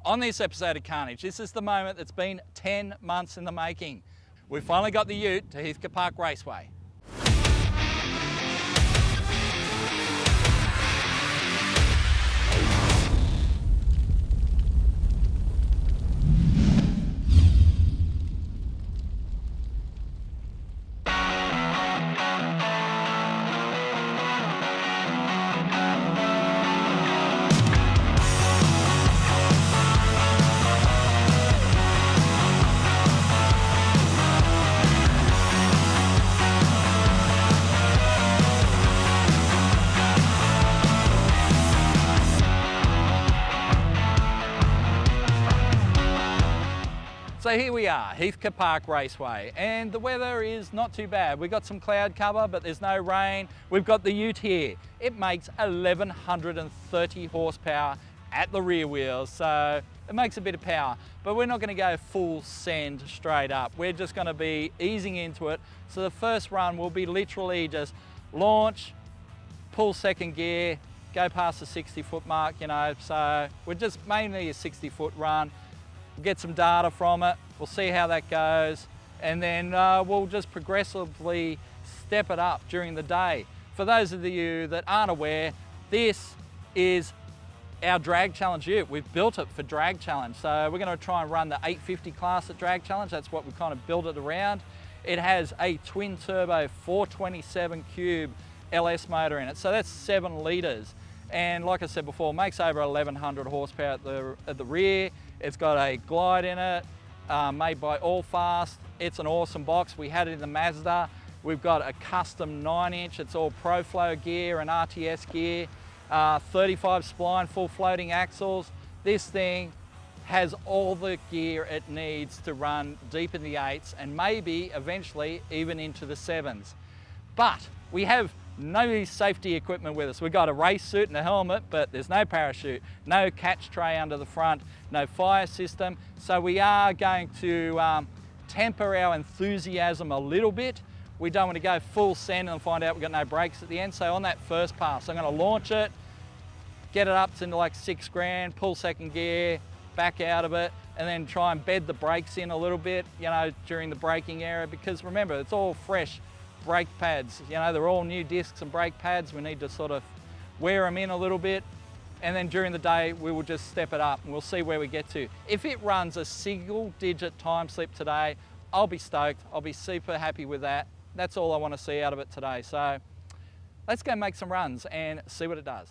On this episode of Carnage, this is the moment that's been 10 months in the making. We've finally got the Ute to Heathcote Park Raceway. So here we are, Heathcote Park Raceway, and the weather is not too bad. We've got some cloud cover, but there's no rain. We've got the Ute here. It makes 1130 horsepower at the rear wheels, so it makes a bit of power, but we're not going to go full send straight up. We're just going to be easing into it. So the first run will be literally just launch, pull second gear, go past the 60-foot mark, you know, so we're just mainly a 60-foot run. We'll get some data from it, we'll see how that goes, and then we'll just progressively step it up during the day. For those of you that aren't aware, this is our drag challenge Ute. We've built it for drag challenge, so we're going to try and run the 850 class at drag challenge. That's what we kind of built it around. It has a twin turbo 427 cube LS motor in it, so that's 7 litres. And like I said before, makes over 1100 horsepower at the rear. It's got a glide in it, made by Allfast. It's an awesome box. We had it in the Mazda. We've got a custom 9-inch. It's all ProFlow gear and RTS gear. 35 spline, full floating axles. This thing has all the gear it needs to run deep in the 8s and maybe eventually even into the 7s. But we have no safety equipment with us. We've got a race suit and a helmet, but there's no parachute, no catch tray under the front, no fire system. So we are going to temper our enthusiasm a little bit. We don't want to go full send and find out we've got no brakes at the end. So on that first pass, I'm going to launch it, get it up to like 6 grand, pull second gear, back out of it, and then try and bed the brakes in a little bit, you know, during the braking area, because remember, it's all fresh brake pads. You know, they're all new discs and brake pads. We need to sort of wear them in a little bit. And then during the day, we will just step it up and we'll see where we get to. If it runs a single-digit time slip today, I'll be stoked. I'll be super happy with that. That's all I want to see out of it today. So let's go make some runs and see what it does.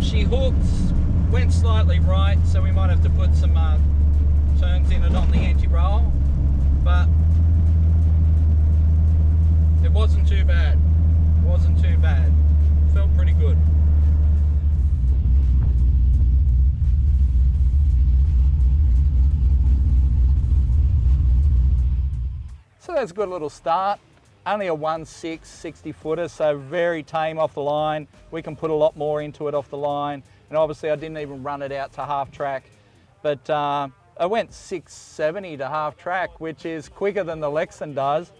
She hooked, went slightly right, so we might have to put some turns in it on the anti-roll, but it wasn't too bad. Wasn't too bad. Felt pretty good. So that's a good little start. Only a 1.6 60 footer, so very tame off the line. We can put a lot more into it off the line. And obviously I didn't even run it out to half track, but I went 670 to half track, which is quicker than the Lexan does.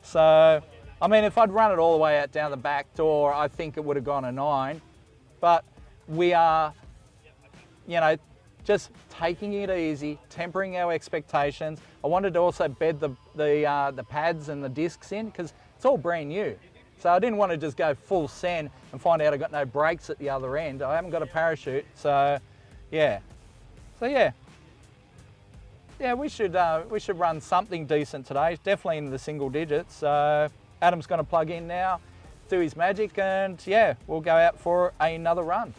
So, I mean, if I'd run it all the way out down the back door, I think it would have gone a 9. But we are, you know, just taking it easy, tempering our expectations. I wanted to also bed the pads and the discs in because it's all brand new. So I didn't want to just go full send and find out I got no brakes at the other end. I haven't got a parachute, so yeah. So yeah, we should run something decent today. Definitely in the single digits. So Adam's going to plug in now, do his magic, and yeah, we'll go out for another run.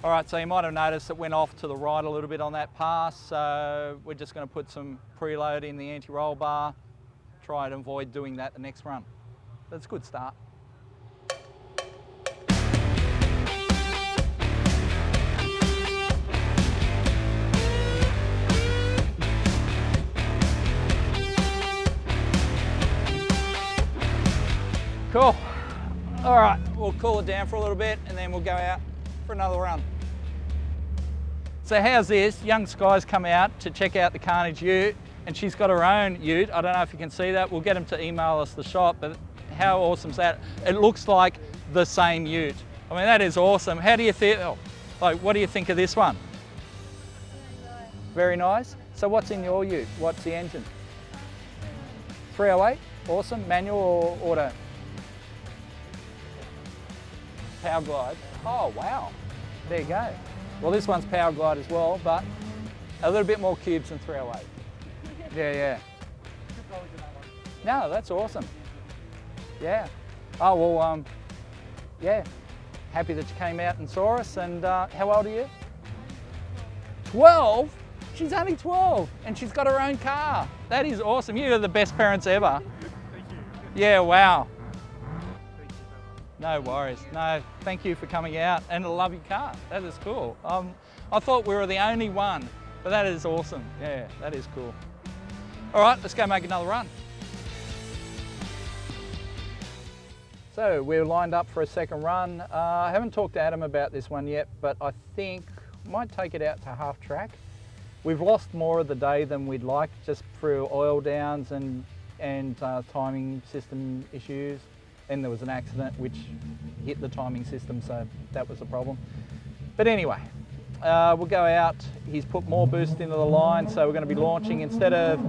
All right, so you might have noticed it went off to the right a little bit on that pass, so we're just going to put some preload in the anti-roll bar, try and avoid doing that the next run. That's a good start. Cool. All right, we'll cool it down for a little bit and then we'll go out for another run. So how's this? Young Sky's come out to check out the Carnage Ute, and she's got her own Ute. I don't know if you can see that. We'll get them to email us the shot, but how awesome is that? It looks like the same Ute. I mean, that is awesome. How do you feel? Like, what do you think of this one? Very nice. So what's in your Ute? What's the engine? 308, awesome. Manual or auto? Power glide. Oh, wow. There you go. Well, this one's power glide as well, but a little bit more cubes than 308. Yeah. No, that's awesome. Yeah. Oh, well, yeah. Happy that you came out and saw us. And how old are you? 12? She's only 12 and she's got her own car. That is awesome. You're the best parents ever. Thank you. Yeah, wow. No worries. No, thank you for coming out, and I love your car. That is cool. I thought we were the only one, but that is awesome. Yeah, that is cool. All right, let's go make another run. So we're lined up for a second run. I haven't talked to Adam about this one yet, but I think I might take it out to half track. We've lost more of the day than we'd like, just through oil downs and timing system issues. And there was an accident which hit the timing system, so that was a problem. But anyway, we'll go out. He's put more boost into the line, so we're going to be launching, instead of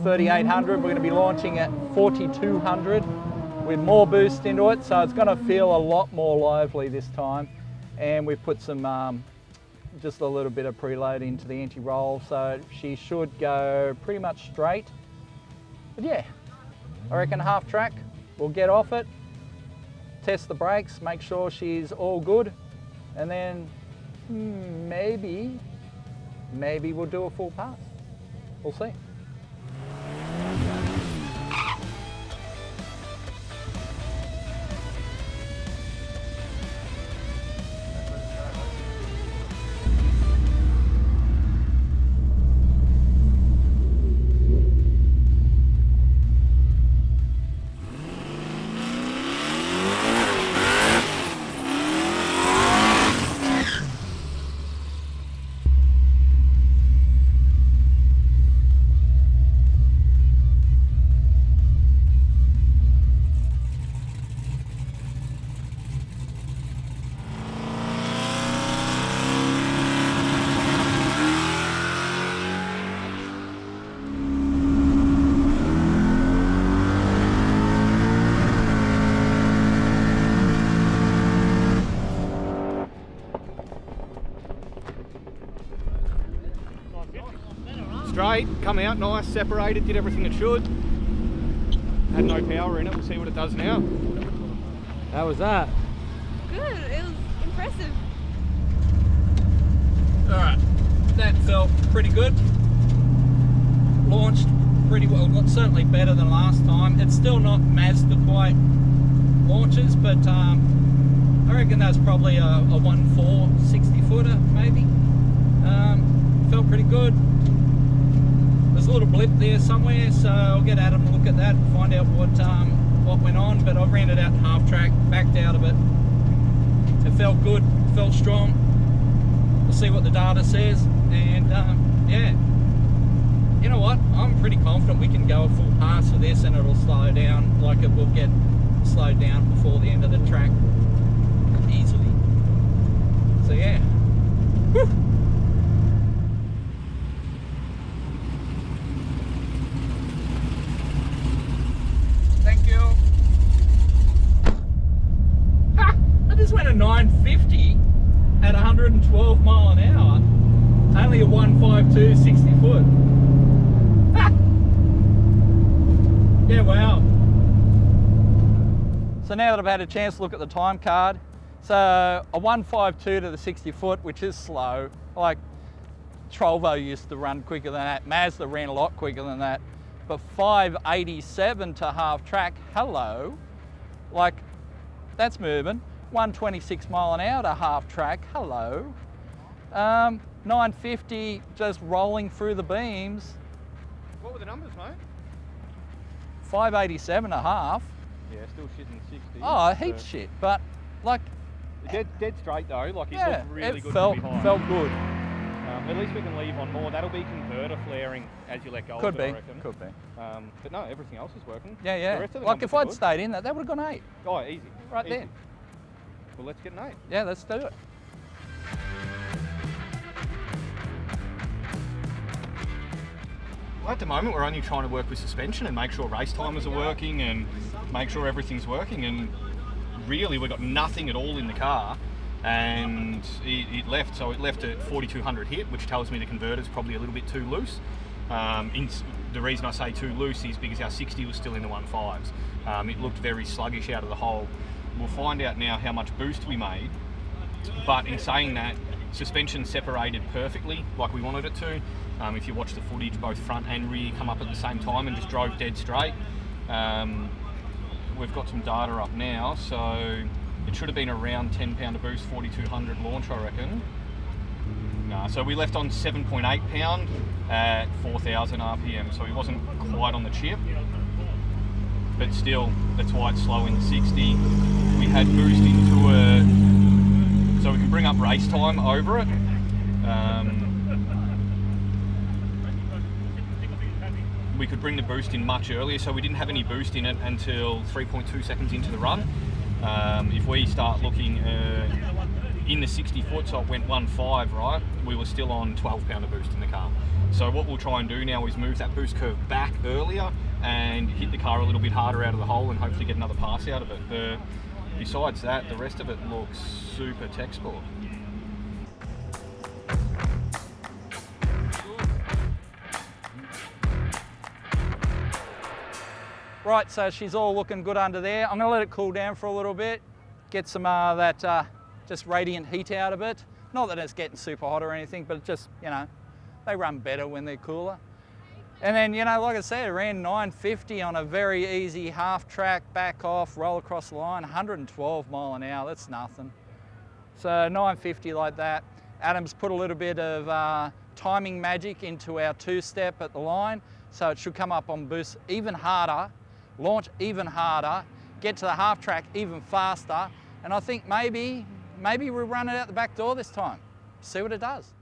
3800, we're going to be launching at 4200 with more boost into it, so it's going to feel a lot more lively this time. And we've put some just a little bit of preload into the anti-roll, so she should go pretty much straight. But yeah, I reckon half track. We'll get off it, test the brakes, make sure she's all good, and then maybe we'll do a full pass. We'll see. Straight, come out nice, separated, did everything it should. Had no power in it, we'll see what it does now. How was that? Good, it was impressive. All right, that felt pretty good. Launched pretty well, certainly better than last time. It's still not Mazda quite launches, but I reckon that's probably a 1.4 60 footer maybe. Felt pretty good. There's a little blip there somewhere, so I'll get Adam to look at that and find out what went on. But I ran it out in half track, backed out of it. It felt good, felt strong. We'll see what the data says, and yeah. You know what? I'm pretty confident we can go a full pass for this and it'll slow down, like it will get slowed down before the end of the track easily. So yeah. Whew. Thank you. Ha! I just went a 950 at 112 mile an hour. Only a 152 60 foot. Yeah, wow. So now that I've had a chance to look at the time card, so a 152 to the 60 foot, which is slow. Like Trovo used to run quicker than that. Mazda ran a lot quicker than that. But 587 to half track, hello. Like, that's moving. 126 mile an hour to half track, hello. 950 just rolling through the beams. What were the numbers, mate? 587 a half. Yeah, still shitting 60. Oh, heaps shit, but like... Dead straight though, like it yeah, looked really good felt, from behind. felt good. At least we can leave on more. That'll be converter flaring as you let go Could of it, be, I reckon. could be. But no, everything else is working. Yeah, yeah. The rest of the Like numbers if are I'd good. stayed in that, that would have gone 8. Oh, easy. Right easy. then. Well, let's get an 8. Yeah, let's do it. Well, at the moment, we're only trying to work with suspension and make sure race timers are working and make sure everything's working. And really, we've got nothing at all in the car. And it left, so it left at 4200 hit, which tells me the converter's probably a little bit too loose. The reason I say too loose is because our 60 was still in the 1.5s. It looked very sluggish out of the hole. We'll find out now how much boost we made. But in saying that, suspension separated perfectly like we wanted it to. If you watch the footage, both front and rear come up at the same time and just drove dead straight. We've got some data up now, so it should have been around 10 pound of boost, 4200 launch, I reckon. So we left on 7.8 pound at 4000 RPM, so he wasn't quite on the chip. But still, that's why it's slow in the 60. We had boost into a... So we can bring up race time over it. We could bring the boost in much earlier, so we didn't have any boost in it until 3.2 seconds into the run. If we start looking in the 60 foot, so it went 1.5, right, we were still on 12 pound of boost in the car. So what we'll try and do now is move that boost curve back earlier and hit the car a little bit harder out of the hole and hopefully get another pass out of it. Besides that, the rest of it looks super tech sport. Right, so she's all looking good under there. I'm gonna let it cool down for a little bit, get some that just radiant heat out of it. Not that it's getting super hot or anything, but it just, you know, they run better when they're cooler. And then, you know, like I said, I ran 950 on a very easy half track, back off, roll across the line, 112 mile an hour, that's nothing. So 950 like that. Adam's put a little bit of timing magic into our two-step at the line, so it should come up on boost even harder, launch even harder, get to the half track even faster, and I think maybe we run it out the back door this time. See what it does.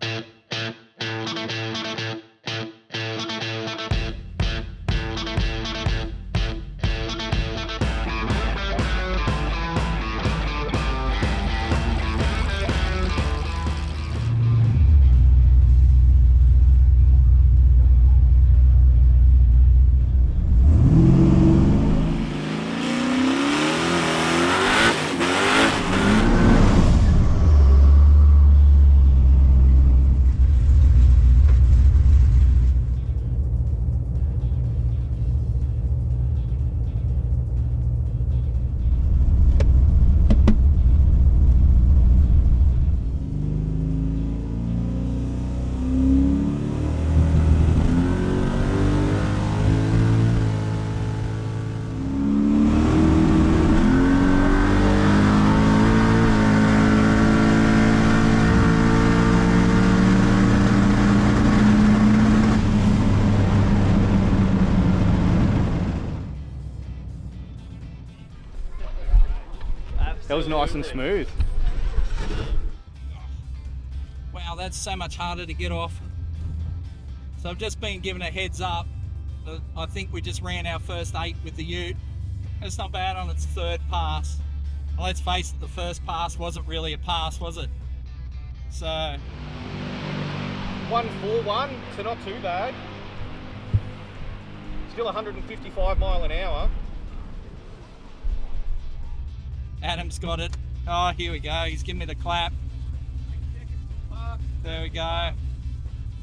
That was nice and smooth. Wow, that's so much harder to get off. So I've just been given a heads up. I think we just ran our first 8 with the Ute. It's not bad on its 3rd pass. Well, let's face it, the first pass wasn't really a pass, was it? So 141, so not too bad. Still 155 mile an hour. Adam's got it. Oh, here we go. He's giving me the clap. There we go.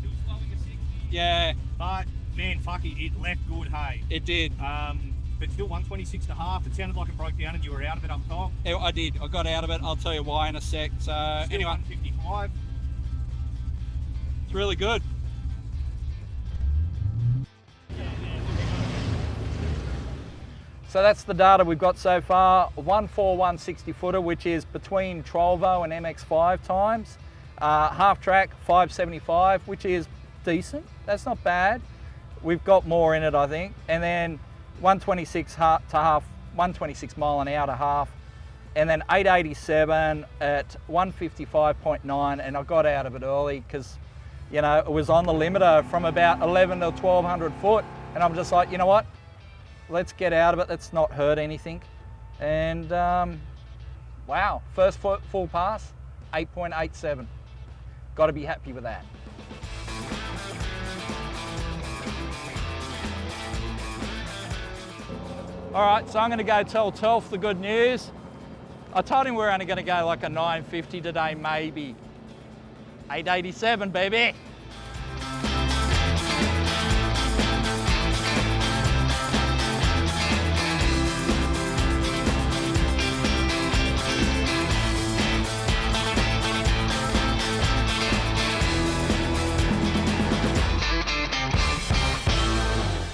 Still slowing a 60. Yeah, But man, fuck it, it left good, hey. it did. But still 126 and a half. It sounded like it broke down and you were out of it up top. I did. I got out of it. I'll tell you why in a sec. So Still anyway, 155. it's really good. So that's the data we've got so far. 141 60-footer, which is between Trollvo and MX5 times. Half track 575, which is decent. That's not bad. We've got more in it, I think. And then 126 to half, 126 mile an hour to half, and then 887 at 155.9, and I got out of it early because, you know, it was on the limiter from about 11 to 1200 foot, and I'm just like, you know what? Let's get out of it. Let's not hurt anything. And wow, first full pass, 8.87. Got to be happy with that. All right, so I'm going to go tell Telf the good news. I told him we're only going to go like a 950 today, maybe. 887, baby.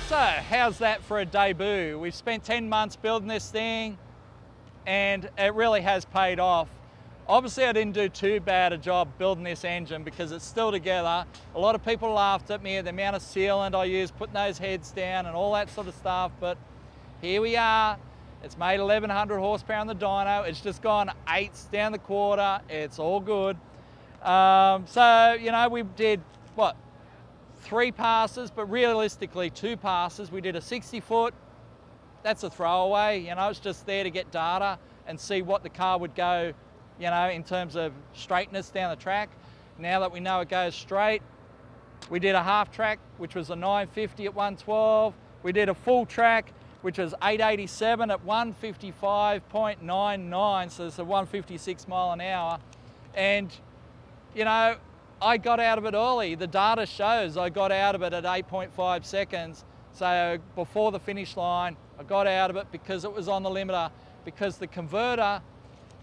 So, how's that for a debut? We've spent 10 months building this thing and it really has paid off. Obviously I didn't do too bad a job building this engine because it's still together. A lot of people laughed at me at the amount of sealant I used putting those heads down and all that sort of stuff, but here we are. It's made 1100 horsepower on the dyno. It's just gone 8s down the quarter. It's all good. So, you know, we did, what, 3 passes, but realistically 2 passes. We did a 60-foot. That's a throwaway, you know, it's just there to get data and see what the car would go, you know, in terms of straightness down the track. Now that we know it goes straight, we did a half track, which was a 950 at 112. We did a full track, which was 887 at 155.99, so it's a 156 mile an hour. And, you know, I got out of it early. The data shows I got out of it at 8.5 seconds. So before the finish line, I got out of it because it was on the limiter, because the converter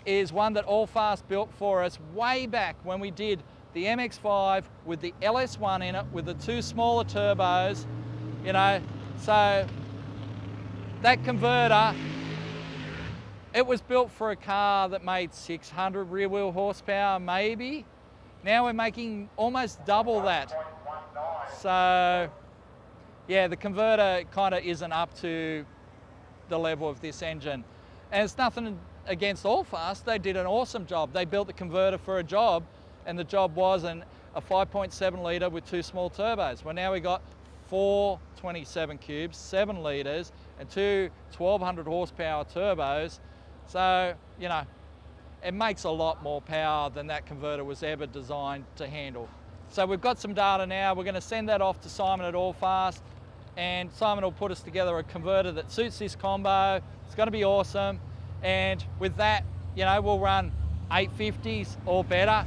is one that Allfast built for us way back when we did the MX5 with the LS1 in it with the 2 smaller turbos, you know. So that converter, it was built for a car that made 600 rear wheel horsepower maybe. Now we're making almost double that. So yeah, the converter kind of isn't up to the level of this engine. And it's nothing against Allfast. They did an awesome job. They built the converter for a job, and the job was a 5.7 litre with 2 small turbos. Well, now we got 4 27 cubes, 7 litres, and 2 1200 horsepower turbos. So, you know, it makes a lot more power than that converter was ever designed to handle. So we've got some data now. We're going to send that off to Simon at Allfast, and Simon will put us together a converter that suits this combo. It's going to be awesome. And with that, you know, we'll run 850s or better.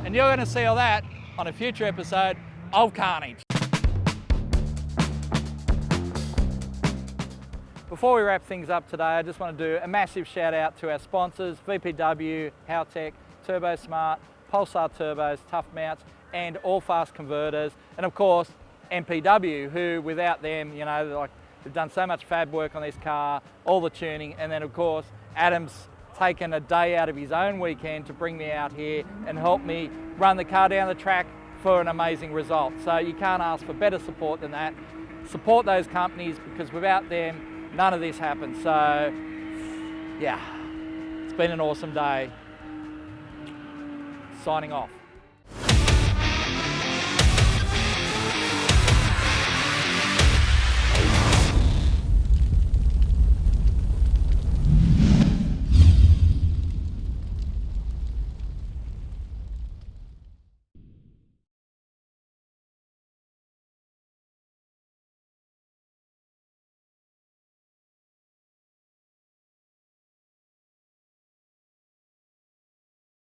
And you're going to see all that on a future episode of Carnage. Before we wrap things up today, I just want to do a massive shout out to our sponsors, VPW, Howtech, Turbo Smart, Pulsar Turbos, Tough Mounts, and Allfast Converters. And of course, MPW, who without them, you know, they've done so much fab work on this car, all the tuning, and then of course, Adam's taken a day out of his own weekend to bring me out here and help me run the car down the track for an amazing result. So you can't ask for better support than that. Support those companies, because without them, none of this happens. So yeah, been an awesome day. Signing off.